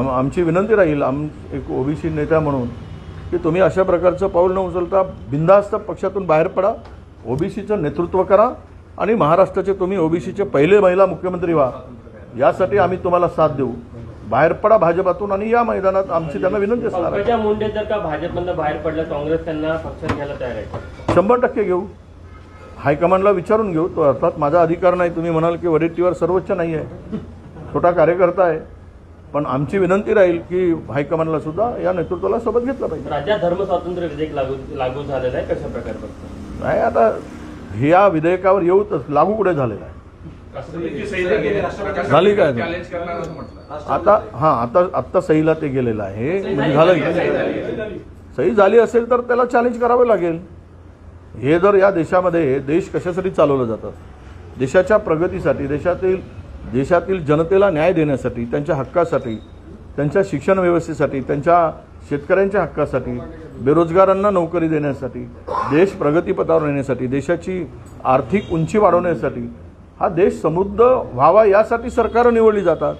आमची विनंती राहील एक ओबीसी नेता म्हणून की तुम्ही अशा प्रकारचं पाऊल न उचलता बिनधास्त पक्षातून बाहेर पडा, ओबीसीचं नेतृत्व करा आणि महाराष्ट्राचे तुम्ही ओबीसीचे पहिले महिला मुख्यमंत्री व्हा, यासाठी आम्ही तुम्हाला साथ देऊ. बाहेर पडा भाजपातून आणि या मैदानात आमची त्यांना विनंती असणार आहे. पंकजा मुंडे जर का भाजपमधून बाहेर पडलं, काँग्रेस त्यांना पक्षात घ्यायला तयार आहे? 100% घेऊ. हायकमांडला विचारून घेऊ. तो अर्थात माझा अधिकार नाही. तुम्ही म्हणाल की वडेट्टीवार सर्वोच्च नाही आहे, छोटा कार्यकर्ता आहे, पण आमची विनंती राहील की हायकमांडला सुद्धा या नेतृत्वाला सोबत घेतलं पाहिजे. राज्यात धर्मस्वातंत्र्य विधेयक लागू झालेलं आहे, कशा प्रकारे बघतो? नाही, आता हे या विधेयकावर येऊच लागू कुठे झालेलं आहे? झाली काय आता सहीला ते गेलेलं आहे. म्हणजे झालं, सही झाली असेल तर त्याला चॅलेंज करावं लागेल. हे जर या देशामध्ये देश कशासाठी चालवलं जातं? देशाच्या प्रगतीसाठी, देशातील जनतेला न्याय देण्यासाठी, त्यांच्या हक्कासाठी, त्यांच्या शिक्षण व्यवस्थेसाठी, त्यांच्या शेतकऱ्यांच्या हक्कासाठी, बेरोजगारांना नोकरी देण्यासाठी, देश प्रगतीपथावर नेण्यासाठी, देशाची आर्थिक उंची वाढवण्यासाठी, हा देश समृद्ध व्हावा यासाठी सरकारं निवडली जातात.